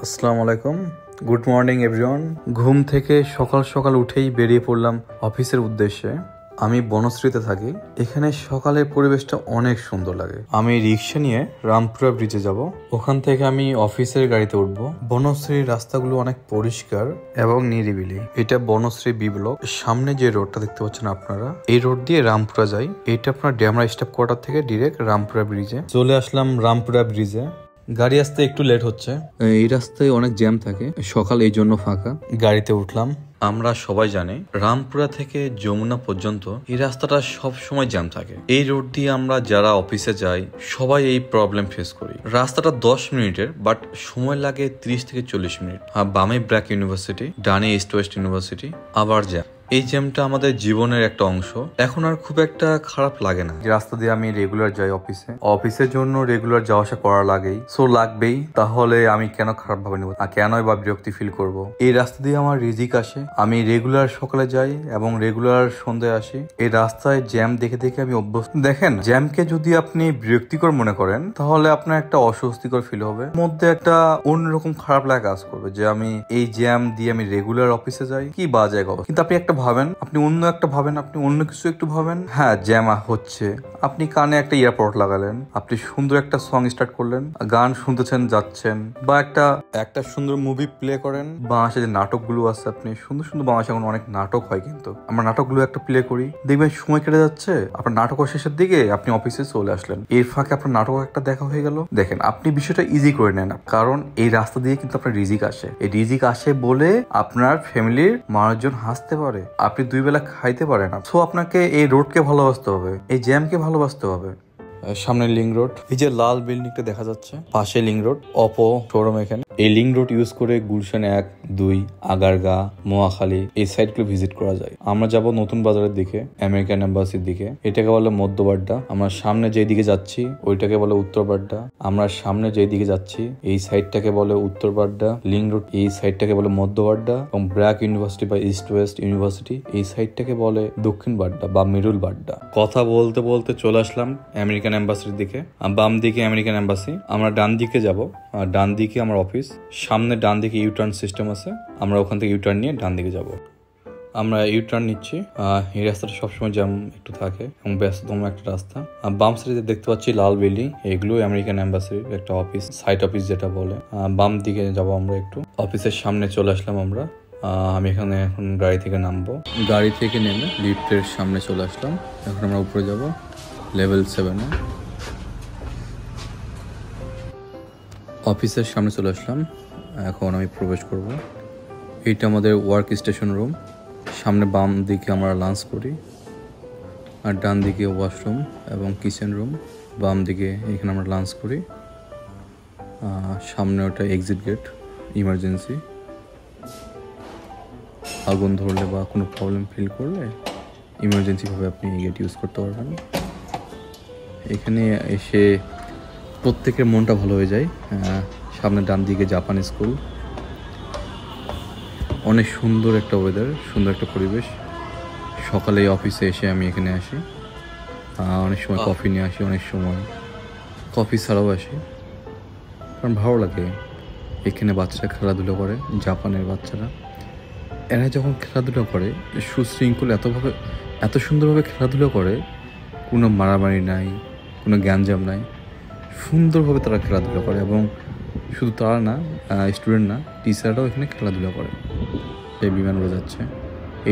আসসালামু আলাইকুম, good morning everyone. ঘুম থেকে সকাল সকাল উঠেই বেরিয়ে পড়লাম অফিসের উদ্দেশ্যে। আমি বনশ্রীতে থাকি। এখানে সকালের পরিবেশটা অনেক সুন্দর লাগে। আমি রিক্সা নিয়ে রামপুরা ব্রিজে যাব। ওখান থেকে আমি অফিসের গাড়িতে উঠবো। বনশ্রীর রাস্তাগুলো অনেক পরিষ্কার এবং নিরিবিলি। এটা বনশ্রী বি ব্লক। সামনে যে রোডটা দেখতে পাচ্ছেন আপনারা, এই রোড দিয়ে রামপুরা যায়। এটা আপনার ড্যামরা স্টাফ কোয়ার্টার থেকে ডিরেক্ট রামপুরা ব্রিজে চলে আসলাম। রামপুরা ব্রিজে গাড়ি আসতে একটু লেট হচ্ছে, এই রাস্তায় অনেক জ্যাম থাকে, সকাল এই জন্য ফাঁকা। গাড়িতে উঠলাম। আমরা সবাই জানি রামপুরা থেকে যমুনা পর্যন্ত এই রাস্তাটা সব সময় জ্যাম থাকে। এই রোড দিয়ে আমরা যারা অফিসে যাই সবাই এই প্রবলেম ফেস করি। রাস্তাটা 10 মিনিটের, বাট সময় লাগে 30 থেকে 40 মিনিট। আর বামে ব্র্যাক ইউনিভার্সিটি, ডানে ইস্ট ওয়েস্ট ইউনিভার্সিটি, আবার জ্যাম। এই জ্যামটা আমাদের জীবনের একটা অংশ। এখন আর খুব একটা খারাপ লাগে না। রাস্তা দিয়ে আমি রেগুলার যাই অফিসের জন্য রেগুলার যাওয়া আসা করা লাগেই, সো লাগবেই। তাহলে আমি কেন খারাপ ভাবে নেব, কেনই বা বিরক্তি ফিল করব। এই রাস্তা দিয়ে আমার রিজিক আসে। আমি রেগুলার সকালে যাই এবং রেগুলার সন্ধ্যায় আসি। এই রাস্তায় জ্যাম দেখে দেখে আমি অভ্যস্ত। দেখেন, জ্যামকে যদি আপনি বিরক্তিকর মনে করেন তাহলে আপনার একটা অস্বস্তিকর ফিল হবে, মধ্যে একটা অন্যরকম খারাপ লাগা কাজ করবে যে আমি এই জ্যাম দিয়ে আমি রেগুলার অফিসে যাই, কি বাজে কথা। কিন্তু আপনি একটা ভাবেন, আপনি অন্য একটা ভাবেন, আপনি অন্য কিছু একটু ভাবেন। হ্যাঁ, জ্যাম হচ্ছে, আপনি কানে একটা ইয়ারপড লাগালেন, আপনি সুন্দর একটা সং স্টার্ট করলেন, গান শুনতেছেন যাচ্ছেন, বা একটা সুন্দর মুভি প্লে করেন। বাংলাদেশে যে নাটকগুলো আছে, আপনি সুন্দর সুন্দর বাংলাদেশে এখন অনেক নাটক হয়, কিন্তু আমরা নাটকগুলো একটা প্লে করি, দেখবেন সময় কেটে যাচ্ছে, আপনার নাটক শেষের দিকে আপনি অফিসে চলে আসলেন, এর ফাঁকে আপনার নাটক একটা দেখা হয়ে গেল। দেখেন, আপনি বিষয়টা ইজি করে নেন, কারণ এই রাস্তা দিয়ে কিন্তু আপনার রিজিক আসে। এই রিজিক আসে বলে আপনার ফ্যামিলির মানুষজন হাসতে পারে, আপনি 2 বেলা খাইতে পারেন না। সো আপনাকে এই রোডকে ভালোবাসতে হবে, এই জ্যামকে ভালোবাসতে হবে। সামনে লিং রোড, এই যে লাল বিল্ডিংটা দেখা যাচ্ছে, পাশে লিং রোড, অপো শোরুম। এখানে এই লিং রোড ইউজ করে গুলশান 1, 2, আগারগা, মোয়াখালী এই সাইডগুলো ভিজিট করা যায়। আমরা যাব নতুন বাজারের দিকে, আমেরিকান এম্বাসির দিকে। এটাকে বলে মধ্যবাড্ডা। আমরা সামনে যেই দিকে যাচ্ছি ওইটাকে বলে উত্তরবাড্ডা। আমরা সামনে যেই দিকে যাচ্ছি এই সাইডটাকে বলে উত্তরবাড্ডা। লিং রোড এই সাইডটাকে বলে মধ্যবাড্ডা, এবং ব্র্যাক ইউনিভার্সিটি বা ইস্ট ওয়েস্ট ইউনিভার্সিটি এই সাইডটাকে বলে দক্ষিণ বাড্ডা বা মিডল বাড্ডা। কথা বলতে বলতে চলে আসলাম আমেরিকান এম্বাসির দিকে। বাম দিকে আমেরিকান এম্বাসি, আমরা ডান দিকে যাব, ডান দিকে আমার অফিস। সামনে ডান দিকে ইউটার্ন সিস্টেম আছে, আমরা ওখান থেকে ইউটার্ন নিয়ে ডান দিকে যাব। আমরা ইউটার্ন নিচ্ছি। এই রাস্তাটা সবসময় জ্যাম একটু থাকে এবং ব্যস্ততম একটা রাস্তা। বাম সাইডে দেখতে পাচ্ছি লাল বিল্ডিং, এগুলো আমেরিকান এম্বাসির একটা অফিস, সাইট অফিস যেটা বলে। বাম দিকে যাব আমরা একটু। অফিসের সামনে চলে আসলাম আমরা। আমি এখানে এখন গাড়ি থেকে নামবো। গাড়ি থেকে নেমে লিফটের সামনে চলে আসলাম। এখন আমরা উপরে যাব লেভেল 7-এ। অফিসের সামনে চলে আসলাম, এখন আমি প্রবেশ করব। এইটা আমাদের ওয়ার্ক স্টেশন রুম। সামনে বাম দিকে আমরা লাঞ্চ করি, আর ডান দিকে ওয়াশরুম এবং কিচেন রুম। বাম দিকে এখানে আমরা লাঞ্চ করি। সামনে ওটা এক্সিট গেট, ইমার্জেন্সি। আগুন ধরলে বা কোনো প্রবলেম ফিল করলে ইমার্জেন্সিভাবে আপনি এই গেট ইউজ করতে পারবেন। এখানে এসে প্রত্যেকের মনটা ভালো হয়ে যায়। সামনে ডান দিকে জাপানি স্কুল, অনেক সুন্দর একটা ওয়েদার, সুন্দর একটা পরিবেশ। সকালে অফিসে এসে আমি এখানে আসি, অনেক সময় কফি নিয়ে আসি, অনেক সময় কফি ছাড়াও আসি, কারণ ভালো লাগে। এখানে বাচ্চারা খেলাধুলো করে, জাপানের বাচ্চারা। এরা যখন খেলাধুলো করে সুশৃঙ্খল, এত সুন্দরভাবে খেলাধুলো করে, কোনো মারামারি নাই, কোনো গ্যাঞ্জাম নাই, সুন্দরভাবে তারা খেলাধুলা করে। এবং শুধু তারা না, স্টুডেন্ট না, টিচাররাও এখানে খেলাধুলা করে। এই বিমান উড়ে যাচ্ছে,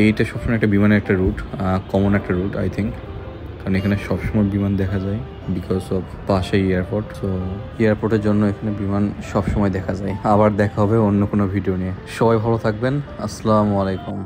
এইটা সবসময় একটা বিমানের একটা রুট, কমন একটা রুট আই থিঙ্ক, কারণ এখানে সবসময় বিমান দেখা যায় বিকজ অফ পাশেই এয়ারপোর্ট। সো এয়ারপোর্টের জন্য এখানে বিমান সবসময় দেখা যায়। আবার দেখা হবে অন্য কোনো ভিডিও নিয়ে। সবাই ভালো থাকবেন। আসসালামু আলাইকুম।